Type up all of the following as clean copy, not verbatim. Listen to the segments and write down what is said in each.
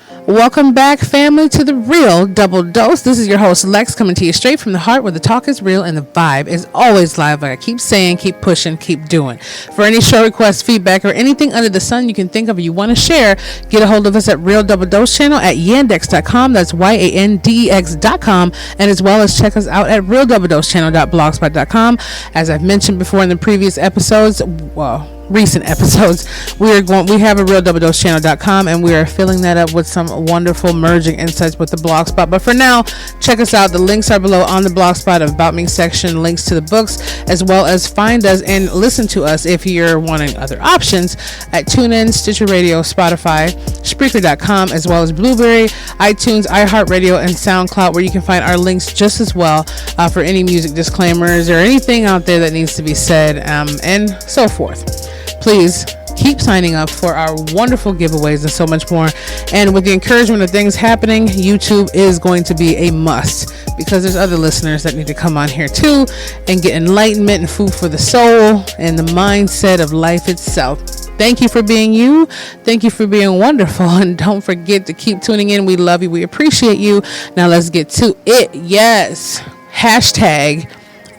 Welcome back, family, to the Real Double Dose. This is your host, Lex, coming to you straight from the heart where the talk is real and the vibe is always live. Like I keep saying, keep pushing, keep doing. For any show requests, feedback, or anything under the sun you can think of or you want to share, get a hold of us at Real Double Dose channel at yandex.com. That's yandex.com. And as well as check us out at realdoubledosechannel.blogspot.com. As I've mentioned before in the previous episodes, recent episodes, we have a realdoubledosechannel.com, and we are filling that up with some wonderful merging insights with the blogspot. But for now, check us out. The links are below on the blogspot of About Me section, links to the books, as well as find us and listen to us if you're wanting other options at TuneIn, Stitcher Radio, Spotify, Spreaker.com, as well as Blueberry, iTunes, iHeartRadio, and SoundCloud, where you can find our links just as well for any music disclaimers or anything out there that needs to be said, and so forth. Please keep signing up for our wonderful giveaways and so much more. And with the encouragement of things happening, YouTube is going to be a must, because there's other listeners that need to come on here too and get enlightenment and food for the soul and the mindset of life itself. Thank you for being you. Thank you for being wonderful. And don't forget to keep tuning in. We love you. We appreciate you. Now let's get to it. Yes. Hashtag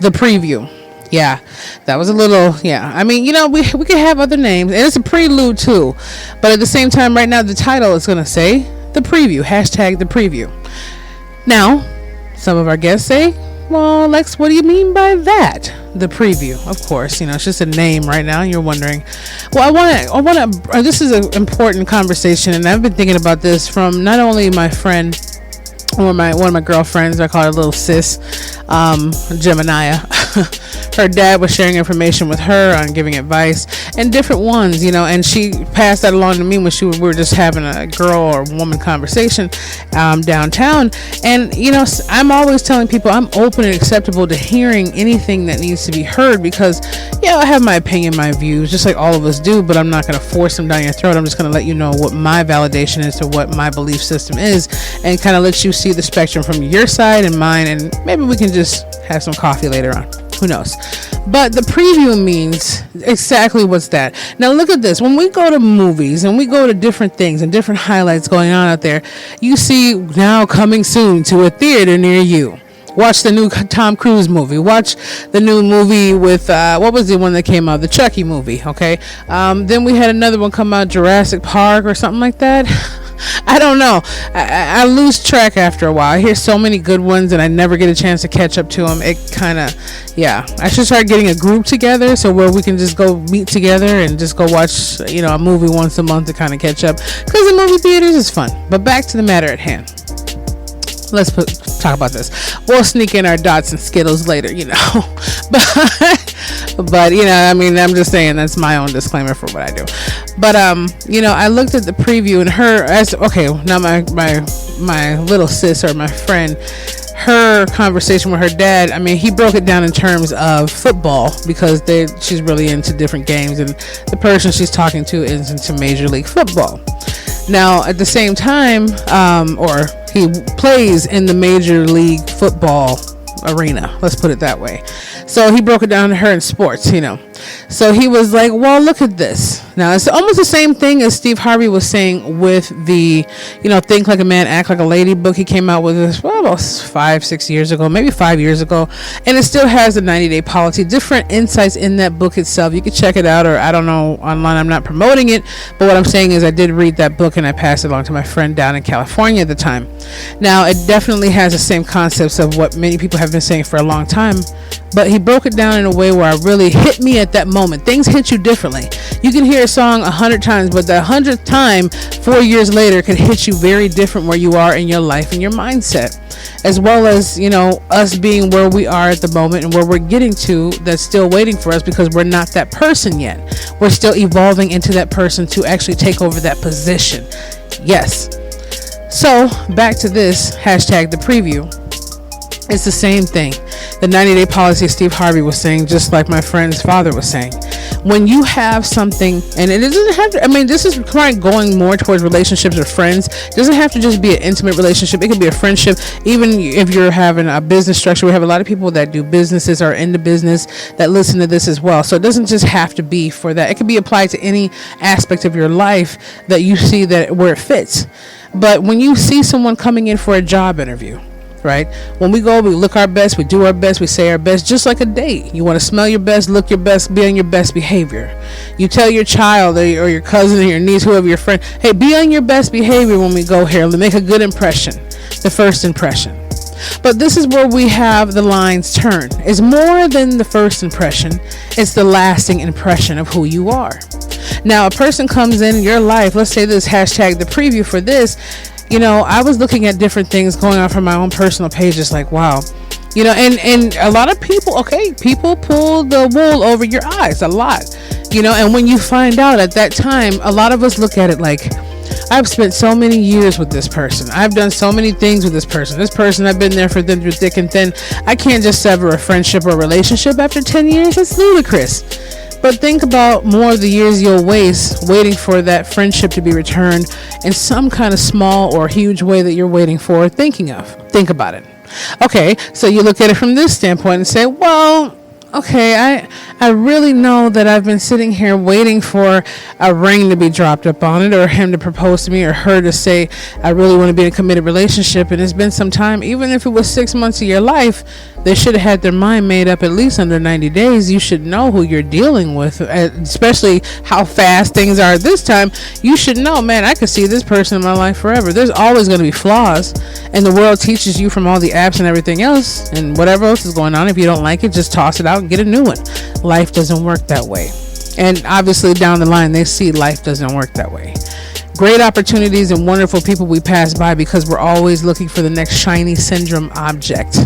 the preview. Yeah, that was a little, I mean, we could have other names, and it's a prelude too. But at the same time, right now, the title is going to say the preview, hashtag the preview. Now, some of our guests say, well, Lex, what do you mean by that? The preview, of course, it's just a name right now. And you're wondering, well, I want to, this is an important conversation. And I've been thinking about this from not only my friend, or one of my girlfriends, I call her little sis, Gemini. Her dad was sharing information with her on giving advice and different ones, and she passed that along to me when we were just having a girl or woman conversation downtown. And, I'm always telling people I'm open and acceptable to hearing anything that needs to be heard, because, I have my opinion, my views, just like all of us do, but I'm not going to force them down your throat. I'm just going to let you know what my validation is to what my belief system is, and kind of let you see the spectrum from your side and mine, and maybe we can just have some coffee later on. Who knows? But the preview means exactly what's that. Now look at this. When we go to movies and we go to different things and different highlights going on out there, you see now coming soon to a theater near you. Watch the new Tom Cruise movie. Watch the new movie with, what was the one that came out? The Chucky movie, okay? Then we had another one come out, Jurassic Park or something like that. I don't know. I lose track after a while. I hear so many good ones and I never get a chance to catch up to them. It kind of, I should start getting a group together so where we can just go meet together and just go watch, a movie once a month to kind of catch up. Because the movie theaters is fun. But back to the matter at hand. Let's talk about this. We'll sneak in our dots and Skittles later, but I'm just saying that's my own disclaimer for what I do. But I looked at the preview, and now my little sis or my friend, her conversation with her dad, he broke it down in terms of football, because she's really into different games, and the person she's talking to is into Major League Football. Now, at the same time, or he plays in the Major League Football arena, let's put it that way. So he broke it down to her in sports, So he was like, well, look at this. Now, it's almost the same thing as Steve Harvey was saying with the, Think Like a Man, Act Like a Lady book. He came out with this, about 5-6 years ago, maybe 5 years ago. And it still has the 90-day policy, different insights in that book itself. You can check it out, or I don't know, online. I'm not promoting it. But what I'm saying is I did read that book and I passed it along to my friend down in California at the time. Now, it definitely has the same concepts of what many people have been saying for a long time. But he broke it down in a way where it really hit me at that moment. Things hit you differently. You can hear a song 100 times, but the 100th time, 4 years later, could hit you very different where you are in your life and your mindset. As well as, us being where we are at the moment and where we're getting to, that's still waiting for us, because we're not that person yet. We're still evolving into that person to actually take over that position. Yes. So back to this, hashtag the preview. It's the same thing. The 90-day policy Steve Harvey was saying, just like my friend's father was saying. When you have something, and it doesn't have to, this is kind of going more towards relationships or friends. It doesn't have to just be an intimate relationship. It could be a friendship. Even if you're having a business structure, we have a lot of people that do businesses or into business that listen to this as well. So it doesn't just have to be for that. It can be applied to any aspect of your life that you see that where it fits. But when you see someone coming in for a job interview, right? When we go, we look our best, we do our best, we say our best, just like a date. You want to smell your best, look your best, be on your best behavior. You tell your child or your cousin or your niece, whoever your friend, hey, be on your best behavior when we go here. Make a good impression, the first impression. But this is where we have the lines turn. It's more than the first impression. It's the lasting impression of who you are. Now, a person comes in your life, let's say this hashtag, the preview for this, I was looking at different things going on from my own personal page, just like, wow, and a lot of people, people pull the wool over your eyes a lot, and when you find out at that time, a lot of us look at it like, I've spent so many years with this person. I've done so many things with this person. This person, I've been there for them through thick and thin. I can't just sever a friendship or relationship after 10 years. It's ludicrous. But think about more of the years you'll waste waiting for that friendship to be returned in some kind of small or huge way that you're waiting for or thinking of. Think about it. Okay, so you look at it from this standpoint and say, well, okay, I really know that I've been sitting here waiting for a ring to be dropped up on it, or him to propose to me, or her to say, I really want to be in a committed relationship. And it's been some time. Even if it was 6 months of your life, they should have had their mind made up at least under 90 days. You should know who you're dealing with, especially how fast things are at this time. You should know, man, I could see this person in my life forever. There's always going to be flaws, and the world teaches you from all the apps and everything else and whatever else is going on. If you don't like it, just toss it out and get a new one. Life doesn't work that way. And obviously down the line, they see life doesn't work that way. Great opportunities and wonderful people we pass by because we're always looking for the next shiny syndrome object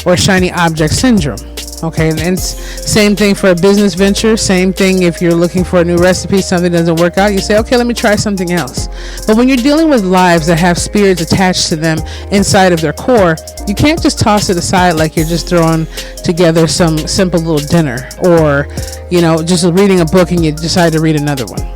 or shiny object syndrome. Okay, and same thing for a business venture. Same thing if you're looking for a new recipe, something doesn't work out, you say, okay, let me try something else. But when you're dealing with lives that have spirits attached to them inside of their core, you can't just toss it aside like you're just throwing together some simple little dinner, or just reading a book and you decide to read another one.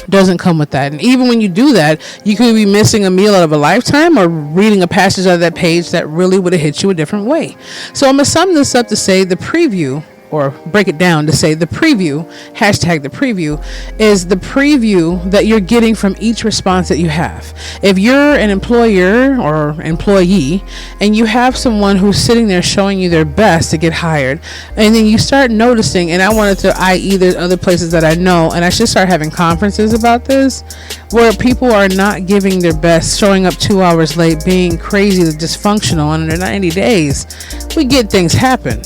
Doesn't come with that. And even when you do that, you could be missing a meal out of a lifetime or reading a passage out of that page that really would have hit you a different way. So I'm going to sum this up to say the preview, or break it down to say the preview, hashtag the preview, is the preview that you're getting from each response that you have. If you're an employer or employee and you have someone who's sitting there showing you their best to get hired, and then you start noticing, and I wanted to, i.e. there's other places that I know, and I should start having conferences about this, where people are not giving their best, showing up 2 hours late, being crazy, dysfunctional under 90 days. We get things happen.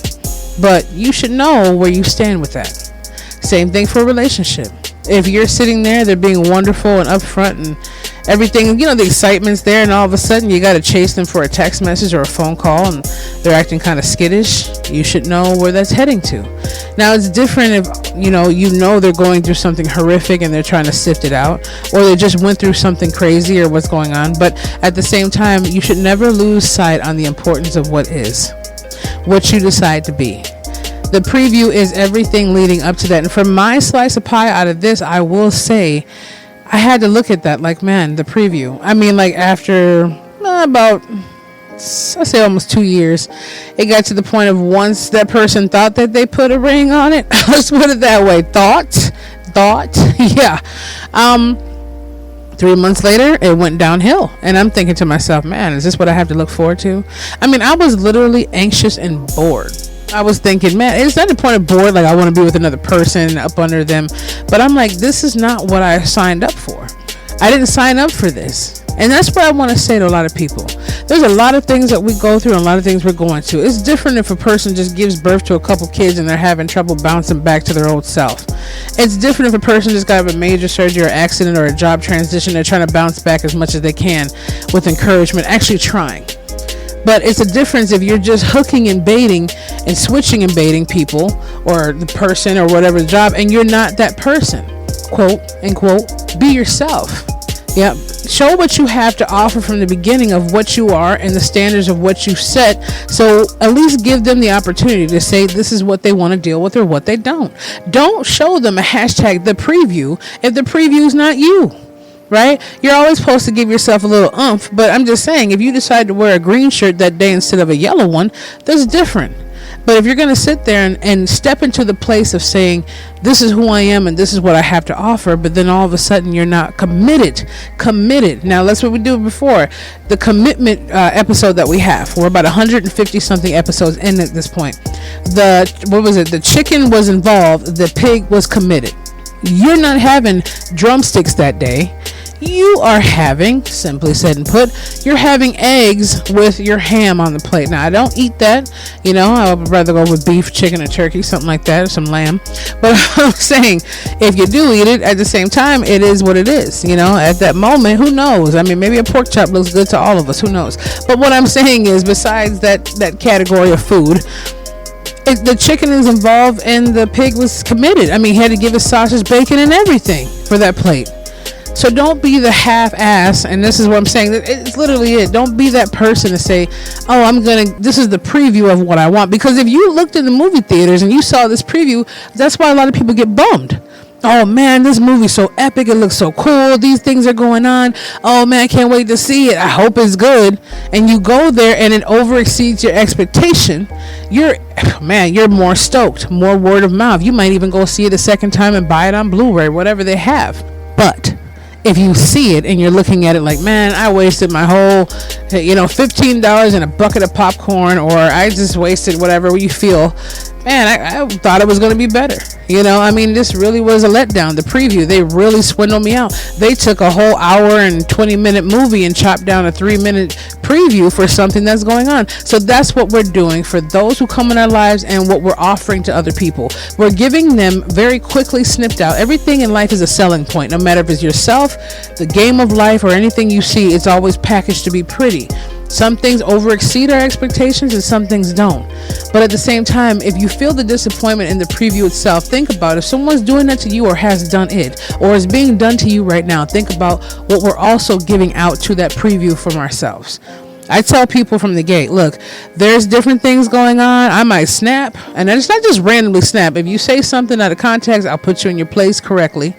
But you should know where you stand with that. Same thing for a relationship. If you're sitting there, they're being wonderful and upfront and everything, the excitement's there, and all of a sudden you got to chase them for a text message or a phone call and they're acting kind of skittish, you should know where that's heading to. Now, it's different if, they're going through something horrific and they're trying to sift it out, or they just went through something crazy or what's going on. But at the same time, you should never lose sight on the importance of what you decide to be. The preview is everything leading up to that. And for my slice of pie out of this, I will say I had to look at that like, man, the preview. I mean, like after about, I say almost 2 years, it got to the point of once that person thought that they put a ring on it. Let's put it that way. Thought. Yeah. 3 months later, it went downhill. And I'm thinking to myself, man, is this what I have to look forward to? I mean, I was literally anxious and bored. I was thinking, man, it's not the point of bored, like I want to be with another person up under them. But I'm like, this is not what I signed up for. I didn't sign up for this. And that's what I want to say to a lot of people. There's a lot of things that we go through and a lot of things we're going to. It's different if a person just gives birth to a couple kids and they're having trouble bouncing back to their old self. It's different if a person just got a major surgery or accident or a job transition. They're trying to bounce back as much as they can with encouragement, actually trying. But it's a difference if you're just hooking and baiting and switching and baiting people or the person or whatever the job, and you're not that person. Quote, unquote, be yourself. Yep. Show what you have to offer from the beginning of what you are and the standards of what you set. So at least give them the opportunity to say this is what they want to deal with or what they don't. Don't show them a hashtag the preview if the preview is not you. Right? You're always supposed to give yourself a little oomph, but I'm just saying, if you decide to wear a green shirt that day instead of a yellow one, that's different. But if you're going to sit there and step into the place of saying, this is who I am and this is what I have to offer, but then all of a sudden you're not committed. Now, that's what we do before. The commitment episode that we have. We're about 150 something episodes in at this point. The chicken was involved. The pig was committed. You're not having drumsticks that day. You are having, simply said and put, you're having eggs with your ham on the plate. Now, I don't eat that. I would rather go with beef, chicken, or turkey, something like that, or some lamb. But I'm saying, if you do eat it, at the same time, it is what it is. At that moment, who knows? I mean, maybe a pork chop looks good to all of us. Who knows? But what I'm saying is, besides that category of food, the chicken is involved and the pig was committed. I mean, he had to give his sausage, bacon, and everything for that plate. So don't be the half-ass, and this is what I'm saying. It's literally it. Don't be that person to say, oh, this is the preview of what I want. Because if you looked in the movie theaters and you saw this preview, that's why a lot of people get bummed. Oh, man, this movie's so epic. It looks so cool. These things are going on. Oh, man, I can't wait to see it. I hope it's good. And you go there and it overexceeds your expectation. You're more stoked, more word of mouth. You might even go see it a second time and buy it on Blu-ray, whatever they have. But if you see it and you're looking at it like, man, I wasted my whole, $15 and a bucket of popcorn, or I just wasted whatever you feel, man, I thought it was going to be better. This really was a letdown. The preview, they really swindled me out. They took a whole hour and 20-minute movie and chopped down a 3-minute preview for something that's going on. So that's what we're doing for those who come in our lives and what we're offering to other people. We're giving them very quickly snipped out. Everything in life is a selling point. No matter if it's yourself, the game of life, or anything you see, it's always packaged to be pretty. Some things overexceed our expectations and some things don't. But at the same time, if you feel the disappointment in the preview itself, think about if someone's doing that to you or has done it or is being done to you right now. Think about what we're also giving out to that preview from ourselves. I tell people from the gate, look, there's different things going on. I might snap, and it's not just randomly snap. If you say something out of context, I'll put you in your place correctly.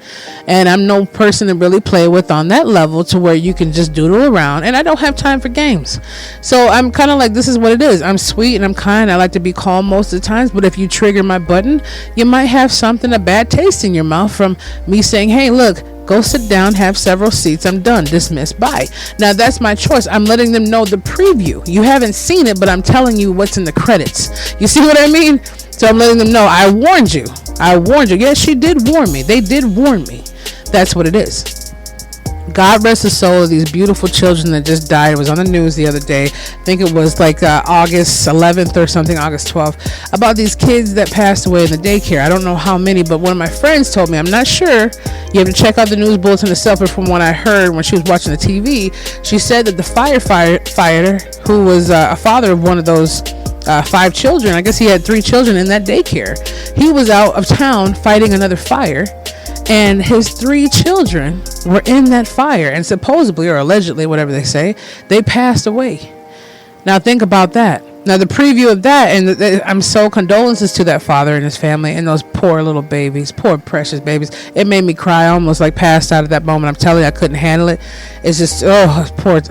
And I'm no person to really play with on that level to where you can just doodle around. And I don't have time for games. So I'm kind of like, this is what it is. I'm sweet and I'm kind. I like to be calm most of the times. But if you trigger my button, you might have a bad taste in your mouth from me saying, hey, look, go sit down, have several seats. I'm done. Dismissed. Bye. Now, that's my choice. I'm letting them know the preview. You haven't seen it, but I'm telling you what's in the credits. You see what I mean? So I'm letting them know, I warned you. Yes, she did warn me. They did warn me. That's what it is. God rest the soul of these beautiful children that just died. It was on the news the other day. I think it was like August 11th or something, August 12th, about these kids that passed away in the daycare. I don't know how many, but one of my friends told me, I'm not sure. You have to check out the news bulletin itself, but from what I heard when she was watching the TV, she said that the firefighter, who was a father of one of those 5 children, I guess he had 3 children in that daycare, he was out of town fighting another fire. And his 3 children were in that fire, and supposedly, or allegedly, whatever they say, they passed away. Now think about that. Now the preview of that, and I'm so condolences to that father and his family and those poor little babies, poor precious babies. It made me cry. I almost like passed out at that moment. I'm telling you, I couldn't handle it. It's just, poor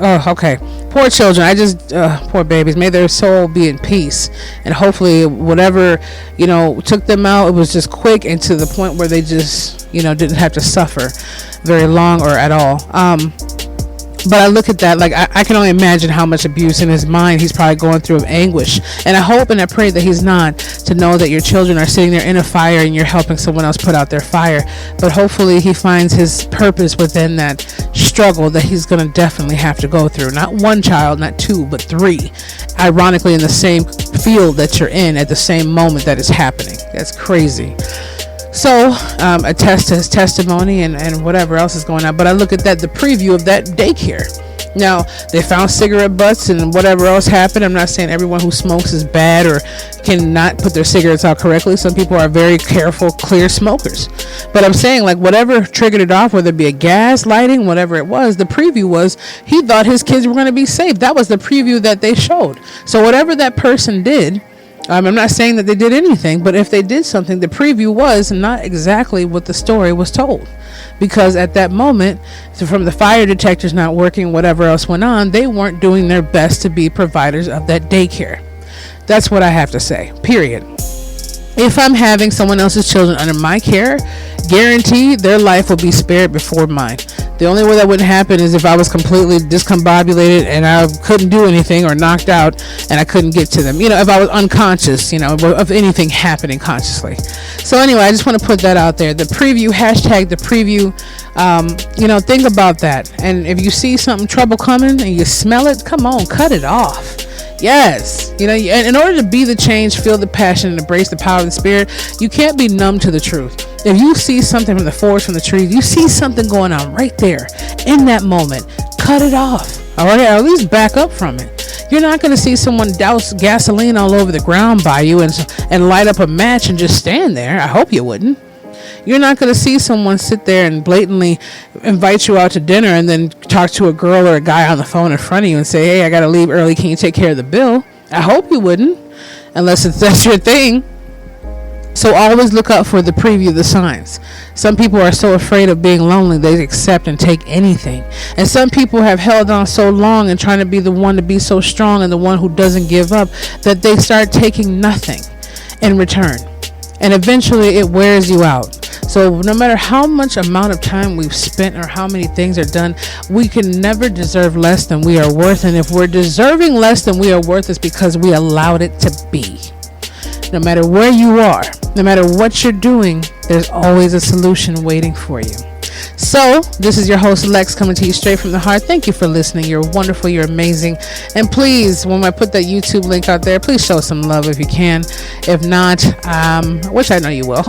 children. Poor babies. May their soul be in peace. And hopefully whatever, took them out, it was just quick and to the point where they just, didn't have to suffer very long or at all. But I look at that, like, I can only imagine how much abuse in his mind he's probably going through of anguish. And I hope and I pray that he's not, to know that your children are sitting there in a fire and you're helping someone else put out their fire. But hopefully he finds his purpose within that struggle that he's going to definitely have to go through. Not 1 child, not 2, but 3. Ironically, in the same field that you're in at the same moment that is happening. That's crazy. So, attest to his testimony and whatever else is going on. But I look at that, the preview of that daycare. Now, they found cigarette butts and whatever else happened. I'm not saying everyone who smokes is bad or cannot put their cigarettes out correctly. Some people are very careful, clear smokers. But I'm saying, like, whatever triggered it off, whether it be a gas lighting, whatever it was, the preview was he thought his kids were going to be safe. That was the preview that they showed. So whatever that person did, I'm not saying that they did anything, but if they did something, the preview was not exactly what the story was told. Because at that moment, from the fire detectors not working, whatever else went on, they weren't doing their best to be providers of that daycare. That's what I have to say, period. If I'm having someone else's children under my care, guaranteed their life will be spared before mine. The only way that wouldn't happen is if I was completely discombobulated and I couldn't do anything, or knocked out and I couldn't get to them. If I was unconscious, of anything happening consciously. So anyway, I just want to put that out there. The preview, hashtag the preview. Think about that. And if you see something, trouble coming, and you smell it, come on, cut it off. Yes. In order to be the change, feel the passion, and embrace the power of the spirit, you can't be numb to the truth. If you see something from the forest, from the trees, you see something going on right there in that moment, cut it off. All right, or at least back up from it. You're not going to see someone douse gasoline all over the ground by you and light up a match and just stand there. I hope you wouldn't. You're not going to see someone sit there and blatantly invite you out to dinner and then talk to a girl or a guy on the phone in front of you and say, hey, I got to leave early. Can you take care of the bill? I hope you wouldn't, unless that's your thing. So always look out for the preview, the signs. Some people are so afraid of being lonely, they accept and take anything. And some people have held on so long and trying to be the one to be so strong and the one who doesn't give up, that they start taking nothing in return. And eventually it wears you out. So no matter how much amount of time we've spent or how many things are done, we can never deserve less than we are worth. And if we're deserving less than we are worth, it's because we allowed it to be. No matter where you are, no matter what you're doing, there's always a solution waiting for you. So, this is your host, Lex, coming to you straight from the heart. Thank you for listening. You're wonderful. You're amazing. And please, when I put that YouTube link out there, please show some love if you can. If not, which I know you will.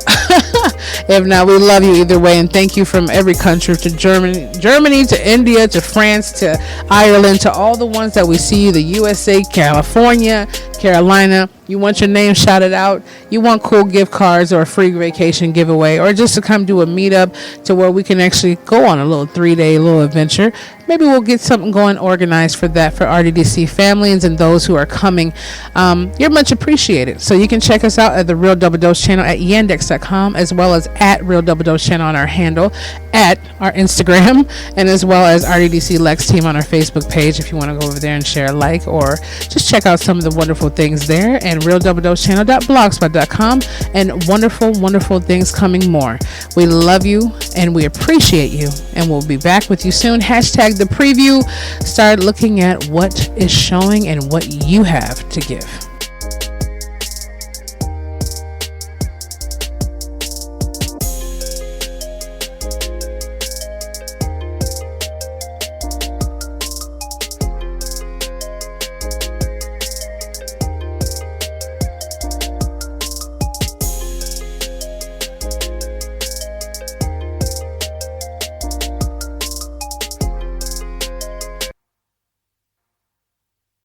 If not, we love you either way. And thank you from every country, to Germany, to India, to France, to Ireland, to all the ones that we see, the USA, California, Carolina. You want your name shouted out, you want cool gift cards or a free vacation giveaway, or just to come do a meetup to where we can actually go on a little 3-day little adventure. Maybe we'll get something going organized for that for RDDC families and those who are coming. You're much appreciated. So you can check us out at the Real Double Dose channel at yandex.com, as well as at Real Double Dose channel on our handle, at our Instagram, and as well as RDDC Lex team on our Facebook page if you want to go over there and share a like, or just check out some of the wonderful things there, and realdoubledosechannel.blogspot.com, and wonderful things coming more. We love you and we appreciate you, and we'll be back with you soon. Hashtag the preview. Start looking at what is showing and what you have to give.